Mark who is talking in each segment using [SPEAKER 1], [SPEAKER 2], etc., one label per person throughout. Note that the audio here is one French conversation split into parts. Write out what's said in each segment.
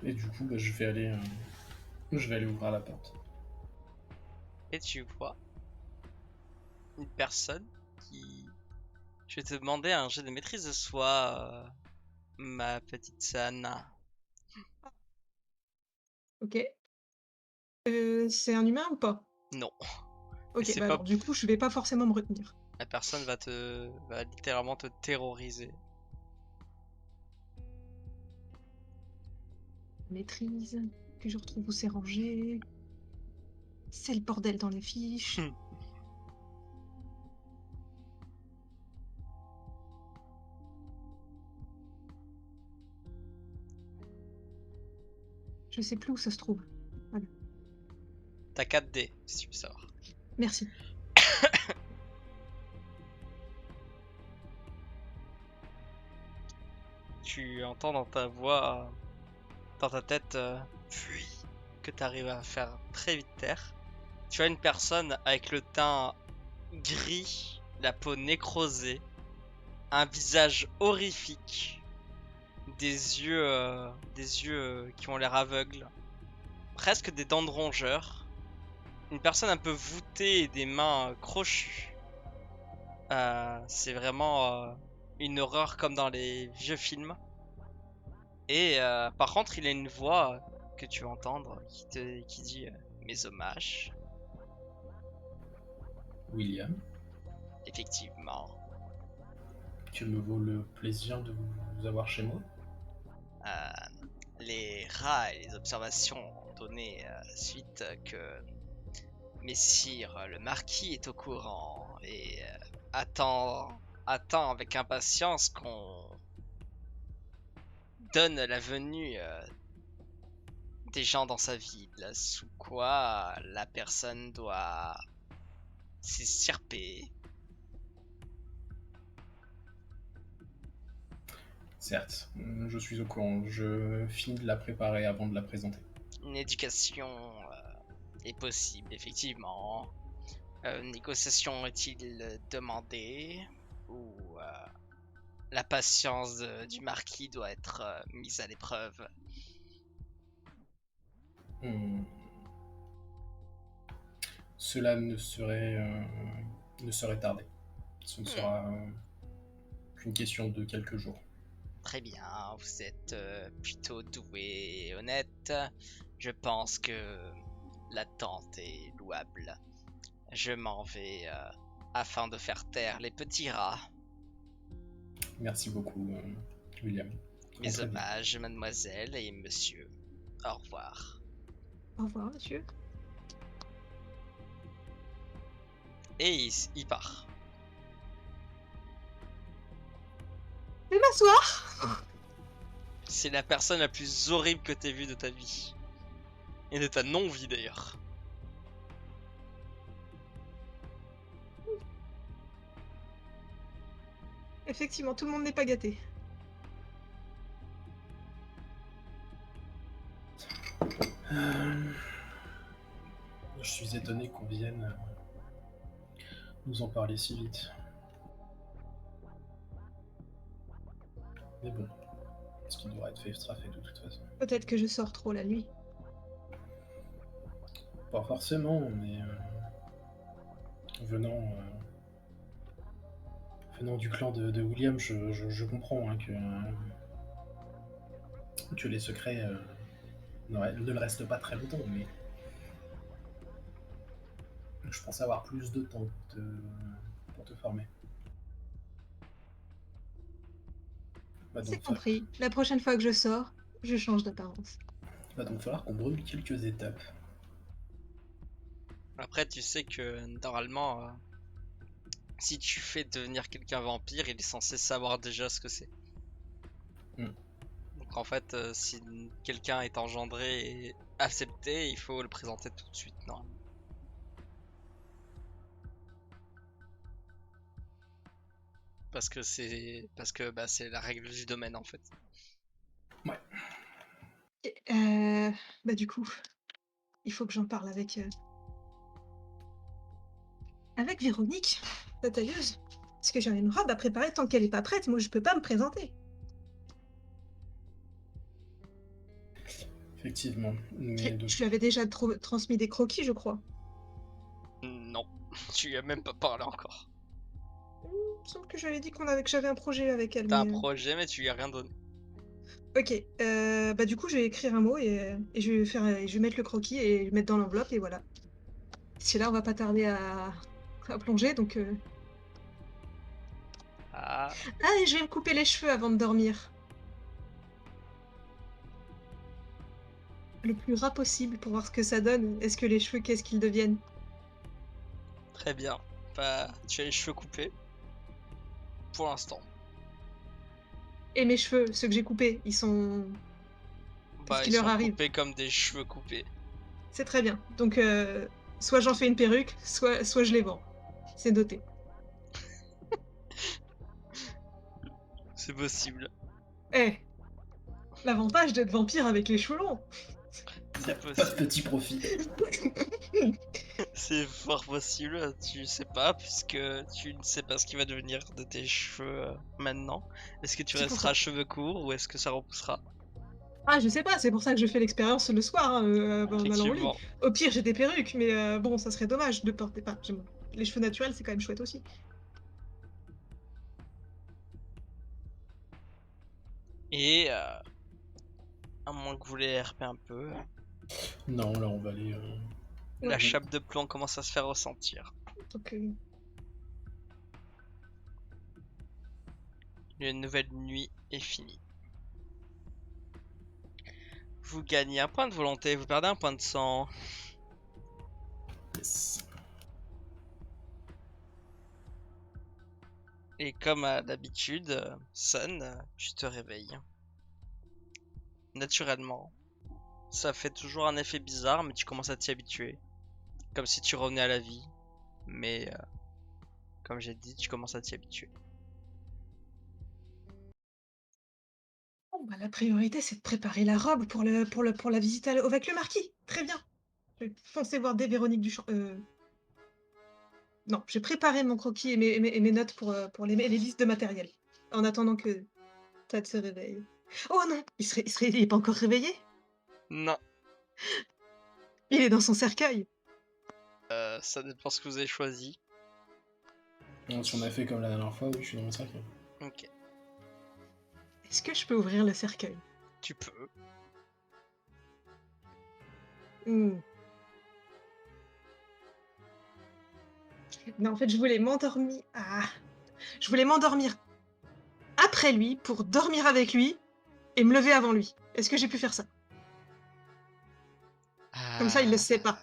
[SPEAKER 1] Et du coup, je vais aller ouvrir la porte.
[SPEAKER 2] Et tu vois une personne qui... Je vais te demander un jet de maîtrise de soi, ma petite Sana.
[SPEAKER 3] Ok. C'est un humain ou pas?
[SPEAKER 2] Non. Mais
[SPEAKER 3] Ok,
[SPEAKER 2] c'est
[SPEAKER 3] bah
[SPEAKER 2] pas...
[SPEAKER 3] alors du coup, je vais pas forcément me retenir.
[SPEAKER 2] La personne va littéralement te terroriser.
[SPEAKER 3] Maîtrise, que je retrouve où c'est rangé. C'est le bordel dans les fiches. Je sais plus où ça se trouve. Voilà.
[SPEAKER 2] T'as 4 dés, si tu veux savoir.
[SPEAKER 3] Merci.
[SPEAKER 2] Tu entends dans ta voix, dans ta tête, fuis, que tu arrives à faire très vite taire. Tu as une personne avec le teint gris, la peau nécrosée, un visage horrifique, des yeux qui ont l'air aveugles, presque des dents de rongeur, une personne un peu voûtée et des mains crochues. C'est vraiment une horreur comme dans les vieux films. Et par contre, il a une voix que tu vas entendre qui dit mes hommages.
[SPEAKER 1] William,
[SPEAKER 2] Effectivement,
[SPEAKER 1] tu me vaut le plaisir de vous avoir chez moi.
[SPEAKER 2] les rats et les observations ont donné suite que Messire le marquis est au courant et attend avec impatience qu'on donne la venue des gens dans sa ville, sous quoi la personne doit s'estirper.
[SPEAKER 1] Certes, je suis au courant. Je finis de la préparer avant de la présenter.
[SPEAKER 2] Une éducation est possible, effectivement. Négociation est-il demandé ou la patience du marquis doit être mise à l'épreuve?
[SPEAKER 1] Hmm. Cela ne serait tardé. Ce ne sera qu'une question de quelques jours.
[SPEAKER 2] Très bien, vous êtes plutôt doué et honnête. Je pense que l'attente est louable. Je m'en vais afin de faire taire les petits rats.
[SPEAKER 1] Merci beaucoup, William. À
[SPEAKER 2] Mes
[SPEAKER 1] très vite.
[SPEAKER 2] hommages, mademoiselle et monsieur. Au revoir.
[SPEAKER 3] Au revoir, monsieur.
[SPEAKER 2] Et il part.
[SPEAKER 3] Je vais m'asseoir.
[SPEAKER 2] C'est la personne la plus horrible que t'aies vue de ta vie. Et de ta non-vie d'ailleurs.
[SPEAKER 3] Effectivement, tout le monde n'est pas gâté.
[SPEAKER 1] Je suis étonné qu'on vienne nous en parler si vite. Mais bon, ce qui devra être fait sera fait de toute façon.
[SPEAKER 3] Peut-être que je sors trop la nuit.
[SPEAKER 1] Pas forcément, mais venant, venant du clan de William, je comprends hein, que les secrets ne le restent pas très longtemps, mais je pense avoir plus de temps pour te former.
[SPEAKER 3] C'est compris. La prochaine fois que je sors, je change d'apparence.
[SPEAKER 1] Va donc falloir qu'on brûle quelques étapes.
[SPEAKER 2] Après, tu sais que normalement, si tu fais devenir quelqu'un vampire, il est censé savoir déjà ce que c'est.
[SPEAKER 1] Hmm.
[SPEAKER 2] Donc en fait, si quelqu'un est engendré et accepté, il faut le présenter tout de suite, normalement. Parce que bah, c'est la règle du domaine en fait.
[SPEAKER 1] Ouais.
[SPEAKER 3] Bah du coup, il faut que j'en parle avec Véronique, la tailleuse. Parce que j'ai une robe à préparer tant qu'elle est pas prête. Moi, je peux pas me présenter.
[SPEAKER 1] Effectivement. Mais de...
[SPEAKER 3] Je lui avais déjà transmis des croquis, je crois.
[SPEAKER 2] Non, tu lui as même pas parlé encore.
[SPEAKER 3] Il me semble que j'avais dit que j'avais un projet avec elle,
[SPEAKER 2] T'as un
[SPEAKER 3] mais...
[SPEAKER 2] projet, mais tu lui as rien donné.
[SPEAKER 3] Ok, bah du coup, je vais écrire un mot et je vais je vais mettre le croquis et le mettre dans l'enveloppe et voilà. Si là, on va pas tarder à plonger, donc...
[SPEAKER 2] Ah,
[SPEAKER 3] Ah, et je vais me couper les cheveux avant de dormir. Le plus ras possible pour voir ce que ça donne. Est-ce que les cheveux, qu'est-ce qu'ils deviennent?
[SPEAKER 2] très bien. Bah, tu as les cheveux coupés. Pour l'instant.
[SPEAKER 3] Et mes cheveux, ceux que j'ai coupés, ils sont... Qu'est-ce
[SPEAKER 2] Bah,
[SPEAKER 3] qui
[SPEAKER 2] ils
[SPEAKER 3] leur
[SPEAKER 2] sont
[SPEAKER 3] arrive?
[SPEAKER 2] coupés comme des cheveux coupés.
[SPEAKER 3] C'est très bien. Donc, soit j'en fais une perruque, soit je les vends. C'est noté.
[SPEAKER 2] C'est possible.
[SPEAKER 3] Eh, l'avantage d'être vampire avec les cheveux longs.
[SPEAKER 2] C'est
[SPEAKER 1] Pas de
[SPEAKER 2] possible.
[SPEAKER 1] petit profit.
[SPEAKER 2] C'est fort possible, tu sais pas, puisque tu ne sais pas ce qui va devenir de tes cheveux maintenant. Est-ce que tu
[SPEAKER 3] C'est pour
[SPEAKER 2] resteras
[SPEAKER 3] ça.
[SPEAKER 2] cheveux courts ou est-ce que ça repoussera?
[SPEAKER 3] Ah, je sais pas, c'est pour ça que je fais l'expérience le soir, hein, en allant au lit.
[SPEAKER 2] Effectivement.
[SPEAKER 3] Au pire, j'ai des perruques, mais bon, ça serait dommage de porter pas. Les cheveux naturels, c'est quand même chouette aussi.
[SPEAKER 2] Et à moins que vous voulez RP un peu,
[SPEAKER 1] Non, là, on va aller...
[SPEAKER 2] la
[SPEAKER 3] Ouais,
[SPEAKER 2] chape de plomb commence à se faire ressentir.
[SPEAKER 3] donc,
[SPEAKER 2] Une nouvelle nuit est finie. Vous gagnez un point de volonté, vous perdez un point de sang.
[SPEAKER 1] yes.
[SPEAKER 2] Et comme à l'habitude, Sun, tu te réveilles. Naturellement. Ça fait toujours un effet bizarre, mais tu commences à t'y habituer. Comme si tu revenais à la vie. Mais comme j'ai dit, tu commences à t'y habituer.
[SPEAKER 3] bon, bah, la priorité, c'est de préparer la robe pour la visite avec le marquis. Très bien. Je vais foncer voir des Véronique Duchamp. Non, j'ai préparé mon croquis et mes notes pour les listes de matériel. En attendant que Tad se réveille. Oh non, il est pas encore réveillé?
[SPEAKER 2] Non,
[SPEAKER 3] Il est dans son cercueil.
[SPEAKER 2] ça dépend ce que vous avez choisi.
[SPEAKER 1] Non, si on a fait comme la dernière fois, oui, je suis dans mon cercle.
[SPEAKER 2] Ok,
[SPEAKER 3] Est-ce que je peux ouvrir le cercueil?
[SPEAKER 2] tu peux.
[SPEAKER 3] Hmm. Non, en fait, je voulais m'endormir. Ah, je voulais m'endormir après lui pour dormir avec lui et me lever avant lui. Est-ce que j'ai pu faire ça? Comme ça, il le sait pas.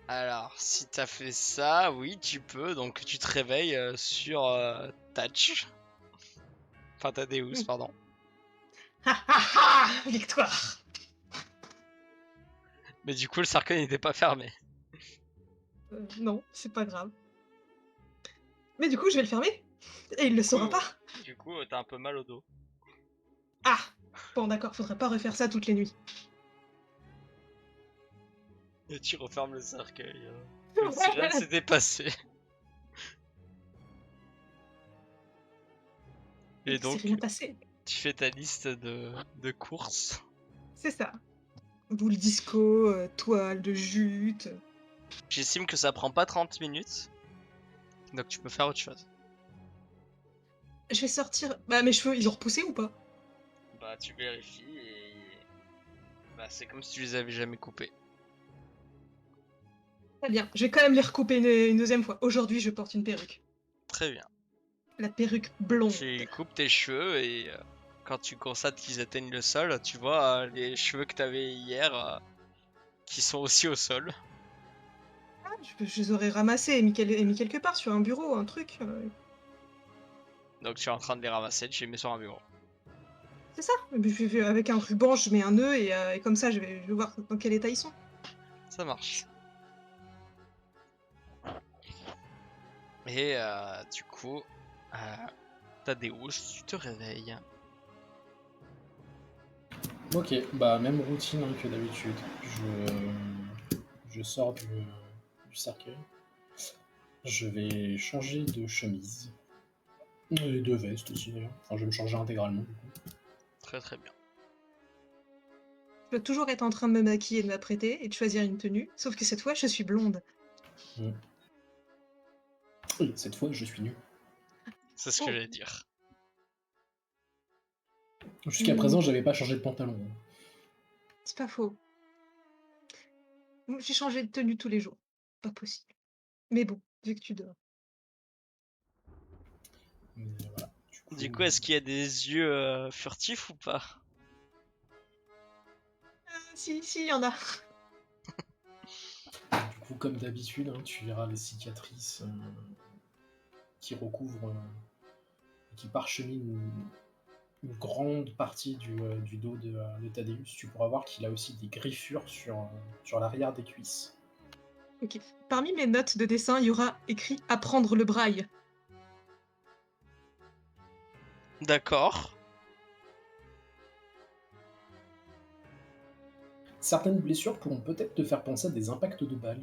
[SPEAKER 2] Alors, si t'as fait ça, oui, tu peux. Donc, tu te réveilles sur Touch. Enfin, Tadeus, pardon.
[SPEAKER 3] Ha ha ha! Victoire!
[SPEAKER 2] Mais du coup, le cercueil n'était pas fermé.
[SPEAKER 3] Non, c'est pas grave. Mais du coup, je vais le fermer. Et il le saura pas.
[SPEAKER 2] Du coup, t'as un peu mal au dos.
[SPEAKER 3] Ah! Bon, d'accord, faudrait pas refaire ça toutes les nuits.
[SPEAKER 2] Et tu refermes le cercueil. Comme si rien ne s'était passé. Et
[SPEAKER 3] Il s'est
[SPEAKER 2] donc,
[SPEAKER 3] rien passé.
[SPEAKER 2] tu fais ta liste de courses.
[SPEAKER 3] C'est ça. Boule disco, toile de jute.
[SPEAKER 2] J'estime que ça prend pas 30 minutes. Donc, tu peux faire autre chose.
[SPEAKER 3] Je vais sortir. Bah, mes cheveux, ils ont repoussé ou pas?
[SPEAKER 2] Bah, tu vérifies et. Bah, c'est comme si tu les avais jamais coupés.
[SPEAKER 3] Très bien. Je vais quand même les recouper une deuxième fois. Aujourd'hui, je porte une perruque.
[SPEAKER 2] Très bien.
[SPEAKER 3] La perruque blonde.
[SPEAKER 2] Tu coupes tes cheveux et quand tu constates qu'ils atteignent le sol, tu vois les cheveux que t'avais hier qui sont aussi au sol.
[SPEAKER 3] Ah, je les aurais ramassés et mis quelque part sur un bureau, un truc.
[SPEAKER 2] Donc tu es en train de les ramasser, tu les mets sur un bureau.
[SPEAKER 3] C'est ça. Avec un ruban, je mets un nœud et comme ça, je vais voir dans quel état ils sont.
[SPEAKER 2] Ça marche. Et du coup, Tadeus, tu te réveilles.
[SPEAKER 1] Ok, bah même routine hein, que d'habitude. Je sors du cercueil. Je vais changer de chemise. Et de veste aussi d'ailleurs. Enfin, je vais me changer intégralement. Du coup.
[SPEAKER 2] Très très bien.
[SPEAKER 3] Je dois toujours être en train de me maquiller et de m'apprêter et de choisir une tenue, sauf que cette fois, je suis blonde.
[SPEAKER 1] Oui, cette fois, je suis nul.
[SPEAKER 2] C'est ce que
[SPEAKER 3] Oh.
[SPEAKER 2] j'allais dire.
[SPEAKER 1] Jusqu'à présent, j'avais pas changé de pantalon.
[SPEAKER 3] C'est pas faux. J'ai changé de tenue tous les jours. Pas possible. Mais bon, vu que tu dors.
[SPEAKER 1] Mais voilà.
[SPEAKER 2] Du coup, est-ce qu'il y a des yeux furtifs ou pas?
[SPEAKER 3] Si, il y en a.
[SPEAKER 1] Du coup, comme d'habitude, hein, tu verras les cicatrices qui recouvrent, qui parcheminent une grande partie du dos de Thaddeus. Tu pourras voir qu'il a aussi des griffures sur l'arrière des cuisses.
[SPEAKER 3] Ok. Parmi mes notes de dessin, il y aura écrit apprendre le braille.
[SPEAKER 2] D'accord.
[SPEAKER 1] Certaines blessures pourront peut-être te faire penser à des impacts de balles.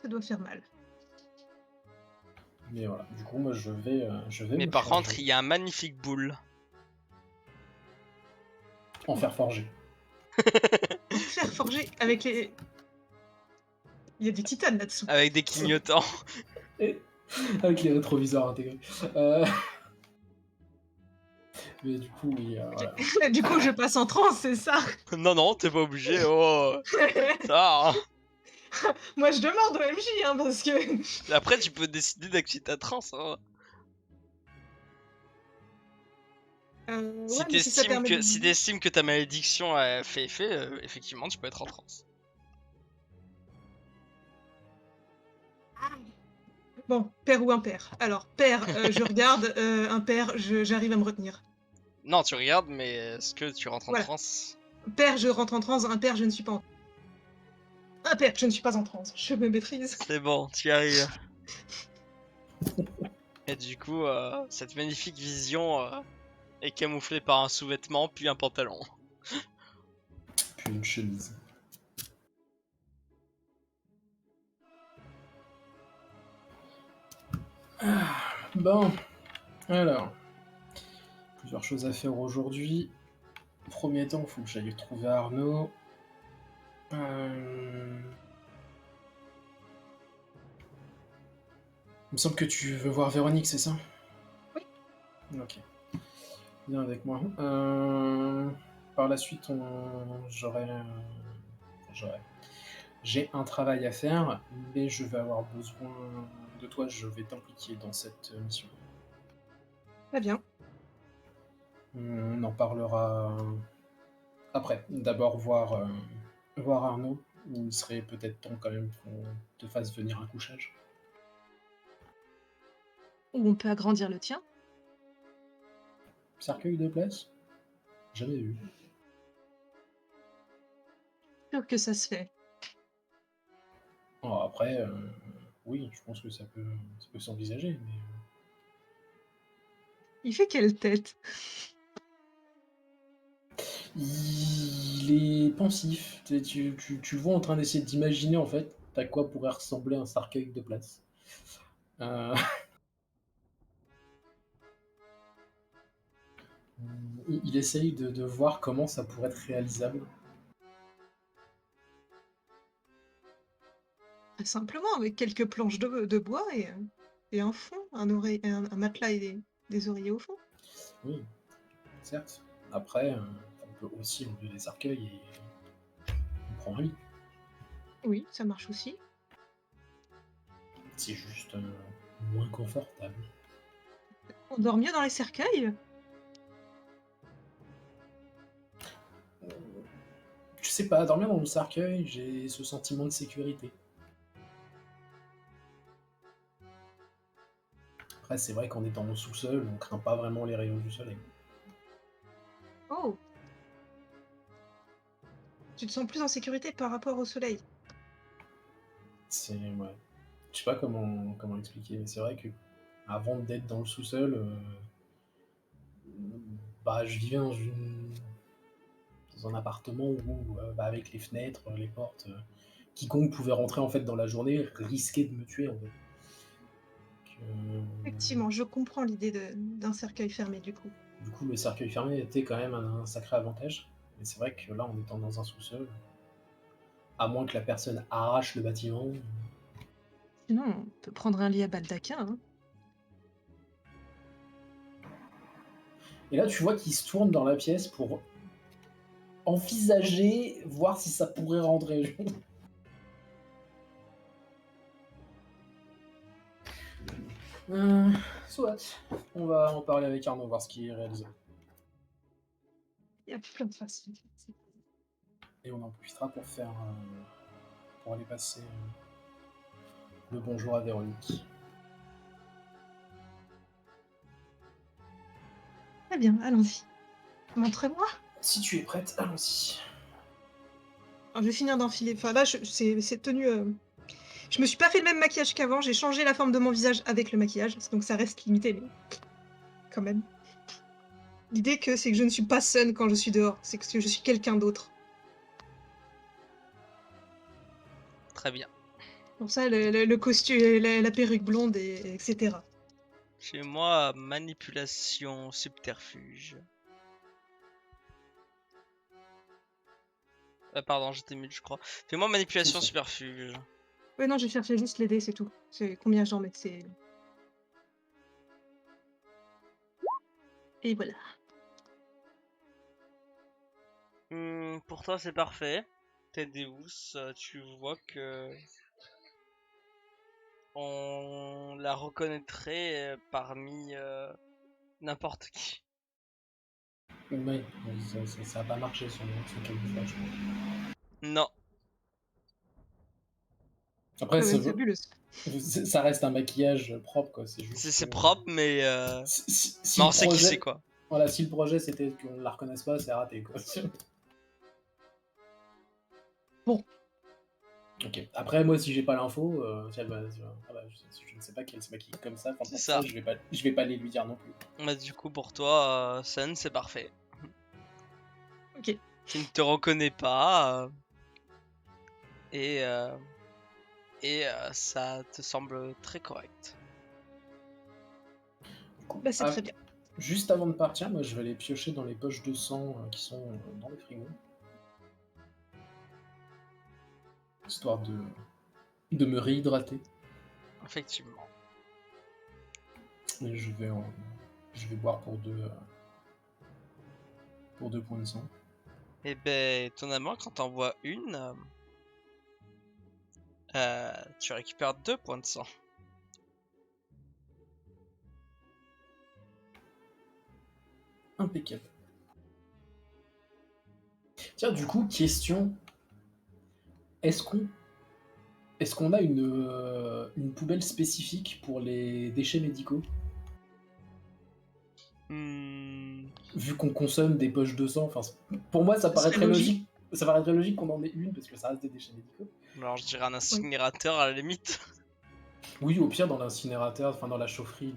[SPEAKER 3] Ça doit faire mal.
[SPEAKER 1] Mais voilà, du coup, moi, je vais
[SPEAKER 2] Mais
[SPEAKER 1] me
[SPEAKER 2] par contre,
[SPEAKER 1] changer.
[SPEAKER 2] il y a un magnifique boule.
[SPEAKER 1] En fer forgé.
[SPEAKER 3] En fer forgé avec les... Il y a du titane là-dessous.
[SPEAKER 2] Avec des clignotants.
[SPEAKER 1] Et avec les rétroviseurs intégrés. Euh, Mais du coup, oui, voilà.
[SPEAKER 3] Du coup, je passe en transe, c'est ça.
[SPEAKER 2] Non, non, t'es pas obligé. Oh, ça va, hein.
[SPEAKER 3] Moi, je demande au MJ, hein, parce que...
[SPEAKER 2] Après, tu peux décider d'activer ta transe. Hein.
[SPEAKER 3] ouais, mais si ça permet de...
[SPEAKER 2] Si t'estimes que ta malédiction a fait effet, effectivement, tu peux être en transe.
[SPEAKER 3] Bon, père ou impair. Alors, père, je regarde, impair, j'arrive à me retenir.
[SPEAKER 2] Non, tu regardes, mais est-ce que tu rentres en
[SPEAKER 3] Voilà.
[SPEAKER 2] transe?
[SPEAKER 3] Père, je rentre en transe, impair, je ne suis pas en... Impair, je ne suis pas en transe, je me maîtrise.
[SPEAKER 2] C'est bon, tu y arrives. Et du coup, cette magnifique vision est camouflée par un sous-vêtement puis un pantalon.
[SPEAKER 1] Puis une chemise. Bon, alors. Plusieurs choses à faire aujourd'hui. Premier temps, il faut que j'aille trouver Arnaud. Il me semble que tu veux voir Véronique, c'est ça?
[SPEAKER 3] Oui.
[SPEAKER 1] Ok. Viens avec moi. Par la suite, j'ai un travail à faire, mais je vais avoir besoin de toi. Je vais t'impliquer dans cette mission.
[SPEAKER 3] Très bien.
[SPEAKER 1] On en parlera après. D'abord voir Arnaud. Il serait peut-être temps quand même qu'on te fasse venir un couchage.
[SPEAKER 3] Ou on peut agrandir le tien.
[SPEAKER 1] Cercueil de place? Jamais vu.
[SPEAKER 3] Sûr que ça se fait.
[SPEAKER 1] Oh, après, oui, je pense que ça peut s'envisager, mais...
[SPEAKER 3] Il fait quelle tête?
[SPEAKER 1] Il est pensif. Tu le vois en train d'essayer d'imaginer, en fait, à quoi pourrait ressembler un cercueil de place. Euh, il essaye de voir comment ça pourrait être réalisable.
[SPEAKER 3] Très simplement, avec quelques planches de bois et un fond, un matelas et des oreillers au fond.
[SPEAKER 1] Oui, certes. Après, on peut aussi enlever les cercueils et on prend un lit.
[SPEAKER 3] Oui, ça marche aussi.
[SPEAKER 1] C'est juste moins confortable.
[SPEAKER 3] On dort mieux dans les cercueils?
[SPEAKER 1] Je sais pas, dormir dans le cercueil, j'ai ce sentiment de sécurité. Après, c'est vrai qu'en étant au sous-sol, on craint pas vraiment les rayons du soleil.
[SPEAKER 3] Oh! Tu te sens plus en sécurité par rapport au soleil.
[SPEAKER 1] C'est... Ouais. Je sais pas comment expliquer, mais c'est vrai que avant d'être dans le sous-sol, bah, je vivais dans un appartement où, avec les fenêtres, les portes, quiconque pouvait rentrer en fait dans la journée risquait de me tuer en fait.
[SPEAKER 3] Effectivement, je comprends l'idée d'un cercueil fermé du coup.
[SPEAKER 1] Du coup, le cercueil fermé était quand même un sacré avantage. Mais c'est vrai que là, en étant dans un sous-sol, à moins que la personne arrache le bâtiment.
[SPEAKER 3] Sinon, on peut prendre un lit à baldaquin, hein.
[SPEAKER 1] Et là, tu vois qu'il se tourne dans la pièce pour envisager, voir si ça pourrait rentrer. Euh, Soit. On va en parler avec Arnaud, voir ce qui est réalisé.
[SPEAKER 3] Il y a plein de façons.
[SPEAKER 1] Et on en profitera pour faire. Pour aller passer le bonjour à Véronique.
[SPEAKER 3] Très bien, allons-y. Montrez-moi.
[SPEAKER 1] Si tu es prête, allons-y.
[SPEAKER 3] Alors, je vais finir d'enfiler. Enfin, là, c'est tenu. Je me suis pas fait le même maquillage qu'avant. J'ai changé la forme de mon visage avec le maquillage, donc ça reste limité, mais quand même. L'idée c'est que je ne suis pas Sun quand je suis dehors, c'est que je suis quelqu'un d'autre.
[SPEAKER 2] Très bien.
[SPEAKER 3] Pour ça, le costume, la perruque blonde, etc.
[SPEAKER 2] Chez moi, manipulation, subterfuge. Pardon, j'étais mute, je crois. Fais-moi manipulation,
[SPEAKER 1] C'est ça.
[SPEAKER 2] subterfuge.
[SPEAKER 3] Ouais, non, je cherchais juste les dés, c'est tout. C'est combien j'en mets, c'est. Et voilà.
[SPEAKER 2] Pour toi, c'est parfait. T'es Deus, tu vois que on la reconnaîtrait parmi n'importe qui.
[SPEAKER 1] Oui, ça a pas marché sur camouflage.
[SPEAKER 2] Non,
[SPEAKER 1] Après,
[SPEAKER 3] Quand même fabuleuse.
[SPEAKER 1] ça reste un maquillage propre, quoi. C'est
[SPEAKER 2] c'est
[SPEAKER 1] juste.
[SPEAKER 2] c'est propre, mais
[SPEAKER 1] Si
[SPEAKER 2] mais
[SPEAKER 1] le
[SPEAKER 2] on sait qui c'est
[SPEAKER 1] projet,
[SPEAKER 2] quoi.
[SPEAKER 1] voilà, si le projet c'était qu'on la reconnaisse pas, c'est raté, quoi.
[SPEAKER 3] Bon.
[SPEAKER 1] Ok. Après, moi, si j'ai pas l'info, je ne sais pas qu'elle se maquille comme ça. Enfin,
[SPEAKER 2] C'est
[SPEAKER 1] pour ça,
[SPEAKER 2] ça.
[SPEAKER 1] je vais pas les lui dire non plus.
[SPEAKER 2] Bah, du coup, pour toi, Sun, c'est parfait.
[SPEAKER 3] Ok.
[SPEAKER 2] Tu ne te reconnais pas et ça te semble très correct.
[SPEAKER 1] Du coup,
[SPEAKER 3] Bah, c'est très bien.
[SPEAKER 1] juste avant de partir, moi, je vais aller piocher dans les poches de sang qui sont dans le frigo, histoire de me réhydrater.
[SPEAKER 2] Effectivement.
[SPEAKER 1] Et je vais boire pour 2 points de sang.
[SPEAKER 2] Et ben, étonnamment, quand t'en vois une, tu récupères 2 points de sang.
[SPEAKER 1] Impeccable. Tiens, du coup, question. Est-ce qu'on a une poubelle spécifique pour les déchets médicaux?
[SPEAKER 2] Hmm,
[SPEAKER 1] Vu qu'on consomme des poches de sang, enfin, pour moi, ça
[SPEAKER 3] Ce
[SPEAKER 1] paraît
[SPEAKER 3] serait
[SPEAKER 1] très
[SPEAKER 3] logique.
[SPEAKER 1] logique. Ça paraît très logique qu'on en ait une, parce que ça reste des déchets médicaux.
[SPEAKER 2] alors je dirais un
[SPEAKER 3] Oui.
[SPEAKER 2] incinérateur à la limite.
[SPEAKER 1] Oui, au pire, dans l'incinérateur, enfin, dans la chaufferie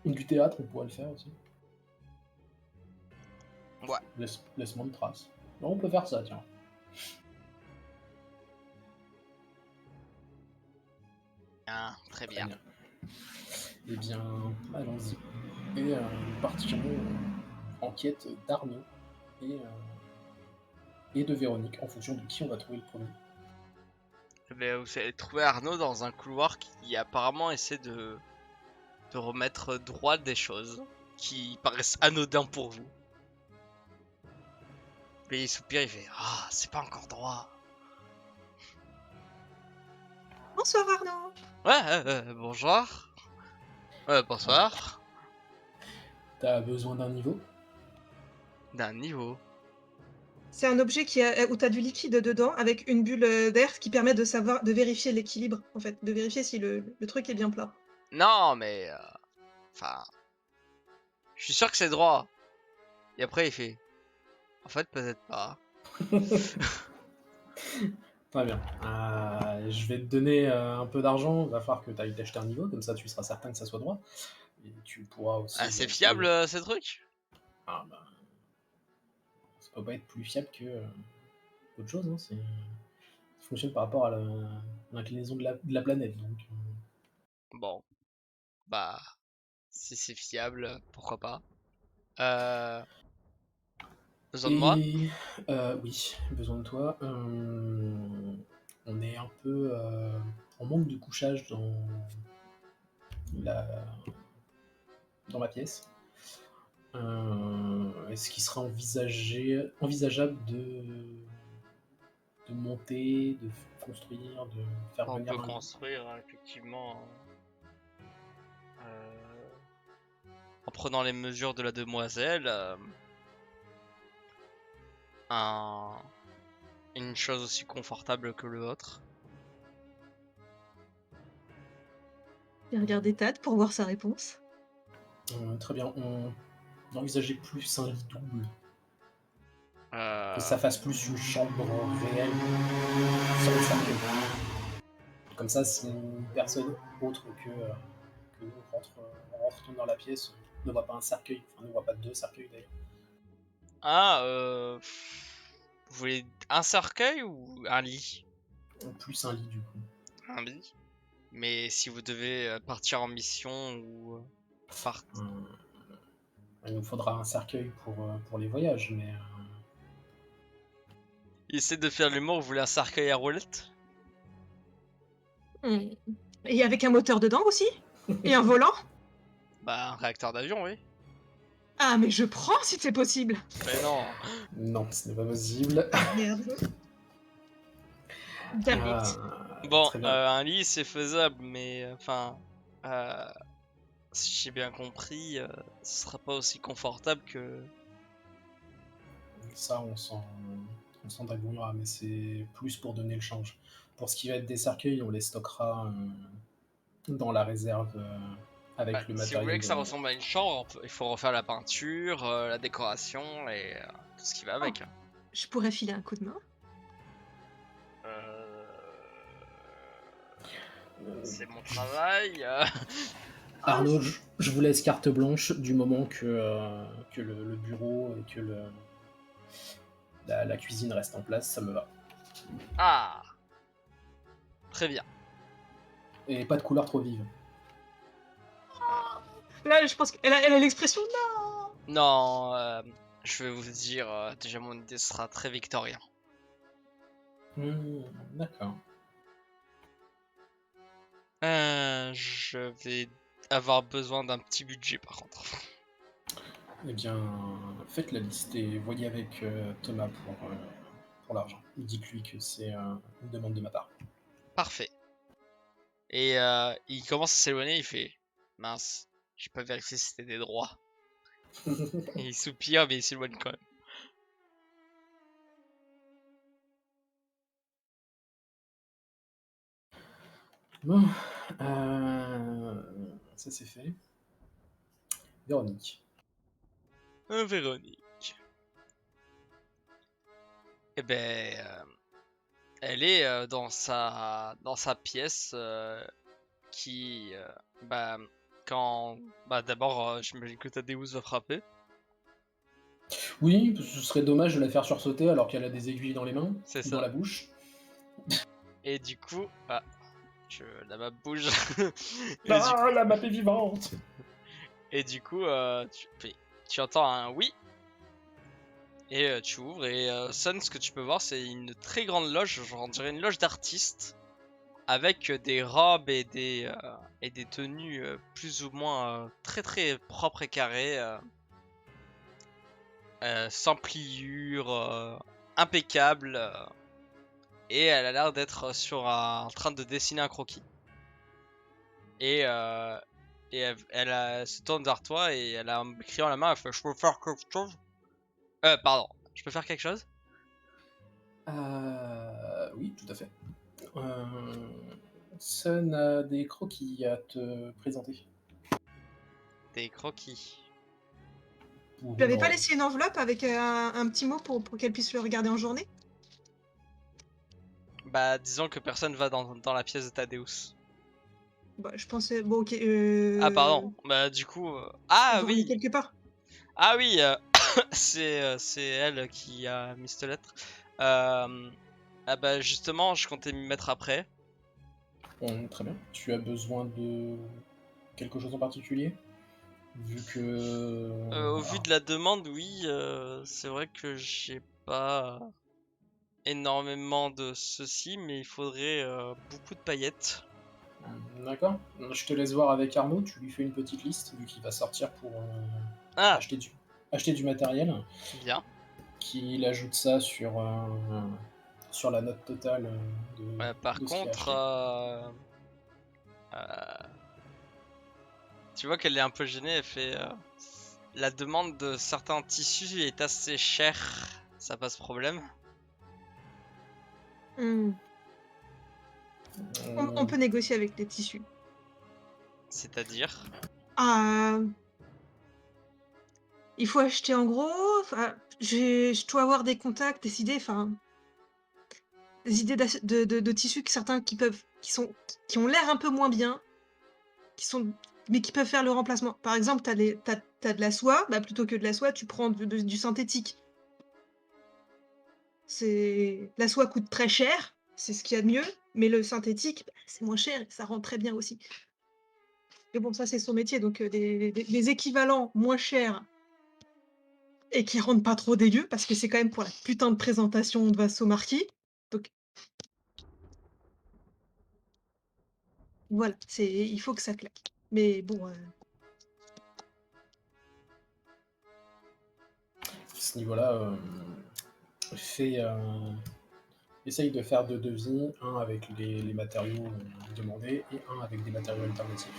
[SPEAKER 1] du théâtre, on pourrait le faire aussi.
[SPEAKER 2] Ouais.
[SPEAKER 1] Laisse-moi une trace. Non, on peut faire ça, tiens.
[SPEAKER 2] Ah, très
[SPEAKER 1] Très
[SPEAKER 2] bien.
[SPEAKER 1] bien. Eh bien, allons-y. Et nous partirons en quête d'Arnaud et de Véronique, en fonction de qui on va trouver le premier.
[SPEAKER 2] Mais vous allez trouver Arnaud dans un couloir qui apparemment essaie de remettre droit des choses qui paraissent anodins pour vous. Mais il soupire, il fait ah, c'est pas encore droit.
[SPEAKER 3] Bonsoir Arnaud.
[SPEAKER 2] Ouais, bonjour. Bonsoir.
[SPEAKER 1] T'as besoin d'un niveau?
[SPEAKER 2] D'un niveau.
[SPEAKER 3] C'est un objet où tu as du liquide dedans avec une bulle d'air qui permet de vérifier l'équilibre, en fait, de vérifier si le truc est bien plat.
[SPEAKER 2] Non, mais enfin, je suis sûr que c'est droit. Et après, il fait en fait, peut-être pas.
[SPEAKER 1] Très bien. Je vais te donner un peu d'argent. Il va falloir que tu ailles t'acheter un niveau, comme ça tu seras certain que ça soit droit. Et tu pourras aussi.
[SPEAKER 2] Ah, c'est fiable ces trucs?
[SPEAKER 1] Ah, bah, ça peut pas être plus fiable que autre chose. Hein. Ça fonctionne par rapport à l'inclinaison de la planète. Donc,
[SPEAKER 2] Bon, bah, Si c'est fiable, pourquoi pas. Besoin de moi?
[SPEAKER 1] Et oui, besoin de toi. On est un peu en manque de couchage la, dans ma pièce. Est-ce qu'il serait envisageable de monter, de construire, de faire
[SPEAKER 2] On
[SPEAKER 1] venir
[SPEAKER 2] peut
[SPEAKER 1] un lit?
[SPEAKER 2] construire effectivement en prenant les mesures de la demoiselle une chose aussi confortable que l'autre.
[SPEAKER 3] Il regarde Tad pour voir sa réponse.
[SPEAKER 1] Très bien. On envisageait plus un lit double,
[SPEAKER 2] Euh,
[SPEAKER 1] que ça fasse plus une chambre réelle sans le cercueil. Comme ça, si une personne autre que nous rentre dans la pièce, ne voit pas un cercueil, enfin ne voit pas deux cercueils d'ailleurs.
[SPEAKER 2] vous voulez un cercueil ou un lit?
[SPEAKER 1] Plus un lit du coup.
[SPEAKER 2] Un lit. Mais si vous devez partir en mission ou
[SPEAKER 1] Il nous faudra un cercueil pour les voyages, mais
[SPEAKER 2] essayer de faire l'humour, vous voulez un cercueil à roulettes?
[SPEAKER 3] Et avec un moteur dedans aussi? Et un volant?
[SPEAKER 2] Bah un réacteur d'avion, oui.
[SPEAKER 3] Ah, mais je prends si c'est possible.
[SPEAKER 2] Mais non.
[SPEAKER 1] non, ce n'est pas possible.
[SPEAKER 3] Merde. Dammit.
[SPEAKER 2] Bon,
[SPEAKER 1] très bien.
[SPEAKER 2] un lit c'est faisable, mais enfin, si j'ai bien compris, ce sera pas aussi confortable que.
[SPEAKER 1] Ça, on s'en débrouillera, mais c'est plus pour donner le change. Pour ce qui va être des cercueils, on les stockera dans la réserve avec
[SPEAKER 2] Bah,
[SPEAKER 1] le
[SPEAKER 2] si vous
[SPEAKER 1] matériel.
[SPEAKER 2] voulez que ça ressemble à une chambre, il faut refaire la peinture, la décoration et tout ce qui va avec.
[SPEAKER 3] Je pourrais filer un coup de main.
[SPEAKER 2] C'est mon travail.
[SPEAKER 1] Arnaud, je vous laisse carte blanche du moment que le bureau et que la cuisine reste en place, ça me va.
[SPEAKER 2] Ah, très bien.
[SPEAKER 1] Et pas de couleur trop vive.
[SPEAKER 3] Là, je pense qu'elle a l'expression non.
[SPEAKER 2] Non, je vais vous dire, déjà mon idée sera très victorien.
[SPEAKER 1] D'accord.
[SPEAKER 2] Je vais avoir besoin d'un petit budget par contre.
[SPEAKER 1] Eh bien, faites la liste et voyez avec Thomas pour l'argent. Dites-lui que c'est une demande de ma part.
[SPEAKER 2] Parfait. Et il commence à s'éloigner, il fait mince, j'ai pas vérifié si c'était des droits. Et il soupire, mais il s'éloigne quand même.
[SPEAKER 1] Bon, ça c'est fait. Véronique.
[SPEAKER 2] Véronique. Eh ben, elle est dans sa pièce qui, bah, quand, bah d'abord, j'imagine que Thaddeus va frapper.
[SPEAKER 1] Oui, ce serait dommage de la faire sursauter alors qu'elle a des aiguilles dans les mains,
[SPEAKER 2] C'est
[SPEAKER 1] dans
[SPEAKER 2] ça.
[SPEAKER 1] la bouche.
[SPEAKER 2] Et du coup, la map bouge.
[SPEAKER 1] La map est vivante.
[SPEAKER 2] Et du coup, tu entends un oui. Et tu ouvres et Sun, ce que tu peux voir, c'est une très grande loge, genre on dirait une loge d'artistes, avec des robes et des tenues plus ou moins très très propres et carrées, sans pliure, impeccable, et elle a l'air d'être en train de dessiner un croquis. Et elle se tourne vers toi et elle a un crayon à la main, elle fait « Je peux faire quelque chose ?» Pardon, je peux faire quelque chose?
[SPEAKER 1] Oui, tout à fait. Sun a des croquis à te présenter.
[SPEAKER 2] Des croquis.
[SPEAKER 3] Tu lui avais pas laissé une enveloppe avec un petit mot pour qu'elle puisse le regarder en journée?
[SPEAKER 2] Bah, disons que personne va dans la pièce de Thaddeus.
[SPEAKER 3] Bah, je pensais. Bon, ok.
[SPEAKER 2] Ah, pardon. Bah, du coup.
[SPEAKER 3] On
[SPEAKER 2] Ah,
[SPEAKER 3] va
[SPEAKER 2] oui!
[SPEAKER 3] quelque part.
[SPEAKER 2] Ah, oui! C'est elle qui a mis cette lettre. Ah, bah, justement, je comptais m'y mettre après.
[SPEAKER 1] Très bien. Tu as besoin de quelque chose en particulier? Vu que...
[SPEAKER 2] Au vu de la demande, oui, c'est vrai que j'ai pas énormément de ceci, mais il faudrait beaucoup de paillettes.
[SPEAKER 1] D'accord. Je te laisse voir avec Arnaud, tu lui fais une petite liste, vu qu'il va sortir pour
[SPEAKER 2] Ah,
[SPEAKER 1] acheter du matériel,
[SPEAKER 2] bien.
[SPEAKER 1] qu'il ajoute ça sur la note totale
[SPEAKER 2] Par
[SPEAKER 1] de ce qu'il a
[SPEAKER 2] contre,
[SPEAKER 1] acheté.
[SPEAKER 2] euh, tu vois qu'elle est un peu gênée, elle fait la demande de certains tissus est assez chère, ça passe problème.
[SPEAKER 3] On peut négocier avec les tissus.
[SPEAKER 2] C'est-à-dire
[SPEAKER 3] Ah, il faut acheter en gros. Enfin, je dois avoir des contacts, des idées, enfin, des idées de tissus que certains qui ont l'air un peu moins bien, mais qui peuvent faire le remplacement. Par exemple, t'as de la soie, bah plutôt que de la soie, tu prends du synthétique. La soie coûte très cher, c'est ce qu'il y a de mieux, mais le synthétique, bah, c'est moins cher et ça rend très bien aussi. Mais bon, ça, c'est son métier, donc des équivalents moins chers et qui rendent pas trop dégueu, parce que c'est quand même pour la putain de présentation de Vasso Marquis. Donc voilà, il faut que ça claque. Mais bon,
[SPEAKER 1] À ce niveau-là, essaye de faire 2 devis, un avec les matériaux demandés et un avec des matériaux alternatifs.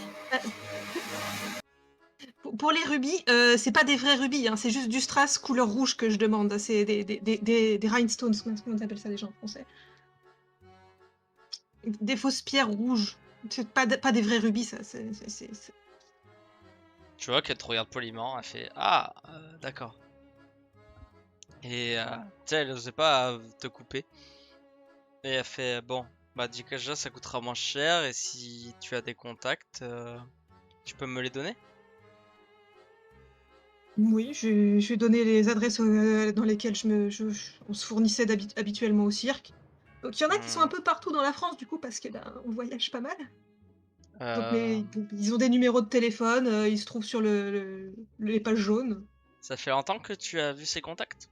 [SPEAKER 3] pour les rubis, c'est pas des vrais rubis, hein, c'est juste du strass couleur rouge que je demande. C'est des rhinestones, comment on appelle ça déjà en français? Des fausses pierres rouges. C'est pas des vrais rubis, ça.
[SPEAKER 2] Tu vois qu'elle te regarde poliment, elle fait ah, d'accord. Et tu sais, elle osait pas te couper. Et elle fait bon, bah déjà ça coûtera moins cher et si tu as des contacts, tu peux me les donner?
[SPEAKER 3] Oui, je vais donner les adresses dans lesquelles on se fournissait habituellement au cirque. Donc il y en a qui sont un
[SPEAKER 2] Hmm,
[SPEAKER 3] peu partout dans la France, du coup, parce que ben, on voyage pas mal. Donc,
[SPEAKER 2] euh,
[SPEAKER 3] mais bon, ils ont des numéros de téléphone, ils se trouvent sur les pages jaunes.
[SPEAKER 2] Ça fait longtemps que tu as vu ces contacts?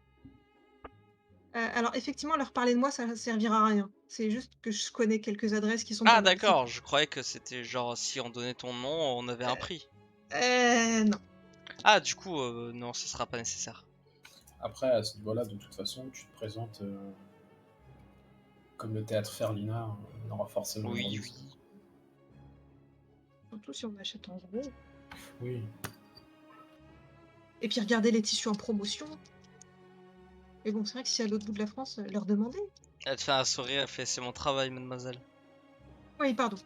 [SPEAKER 3] Alors, effectivement, leur parler de moi, ça servira à rien. C'est juste que je connais quelques adresses qui sont pas
[SPEAKER 2] Ah
[SPEAKER 3] mal.
[SPEAKER 2] d'accord, je croyais que c'était genre si on donnait ton nom, on avait un prix.
[SPEAKER 3] Non.
[SPEAKER 2] Ah du coup, non, ce sera pas nécessaire.
[SPEAKER 1] Après, à ce niveau-là, de toute façon, tu te présentes comme le théâtre Ferlina, on aura forcément
[SPEAKER 2] Oui,
[SPEAKER 1] vendu
[SPEAKER 2] oui.
[SPEAKER 1] ça.
[SPEAKER 3] Surtout si on achète en gros.
[SPEAKER 1] Oui.
[SPEAKER 3] Et puis regarder les tissus en promotion. Mais bon, c'est vrai que si à l'autre bout de la France, leur demander.
[SPEAKER 2] Elle te fait un sourire, elle fait c'est mon travail, mademoiselle.
[SPEAKER 3] Oui, pardon.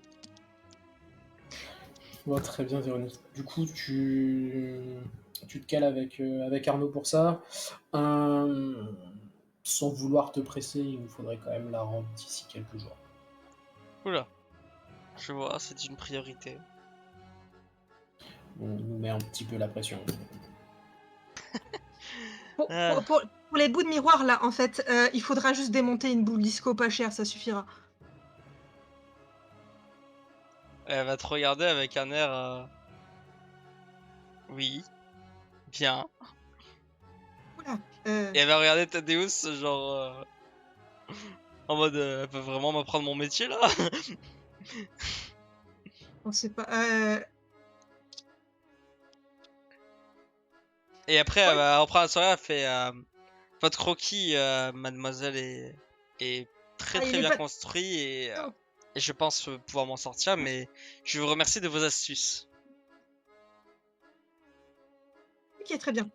[SPEAKER 1] Bon, très bien, Véronique. Du coup, tu te cales avec Arnaud pour ça. Sans vouloir te presser, il nous faudrait quand même la rendre d'ici quelques jours.
[SPEAKER 2] Oula, je vois, c'est une priorité.
[SPEAKER 1] On nous met un petit peu la pression.
[SPEAKER 3] Pour,
[SPEAKER 2] Ah,
[SPEAKER 3] pour- pour- pour les bouts de miroir, là, en fait, il faudra juste démonter une boule disco pas chère, ça suffira.
[SPEAKER 2] elle va te regarder avec un air oui, bien.
[SPEAKER 3] Oula.
[SPEAKER 2] Et elle va regarder Thaddeus genre en mode elle peut vraiment m'apprendre mon métier là?
[SPEAKER 3] On sait pas.
[SPEAKER 2] Et après elle
[SPEAKER 3] Ouais,
[SPEAKER 2] va reprendre la soirée, elle fait votre croquis mademoiselle est très
[SPEAKER 3] il
[SPEAKER 2] très
[SPEAKER 3] est
[SPEAKER 2] bien
[SPEAKER 3] pas.
[SPEAKER 2] construit
[SPEAKER 3] Non.
[SPEAKER 2] et je pense pouvoir m'en sortir mais je vous remercie de vos astuces.
[SPEAKER 3] Ok, très bien.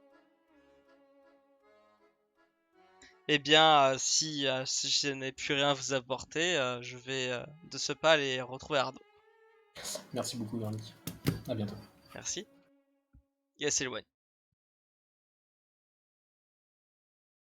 [SPEAKER 2] Eh bien si je n'ai plus rien à vous apporter, je vais de ce pas aller retrouver Ardo.
[SPEAKER 1] Merci beaucoup, Véronique. À bientôt.
[SPEAKER 2] Merci. Et elle s'éloigne.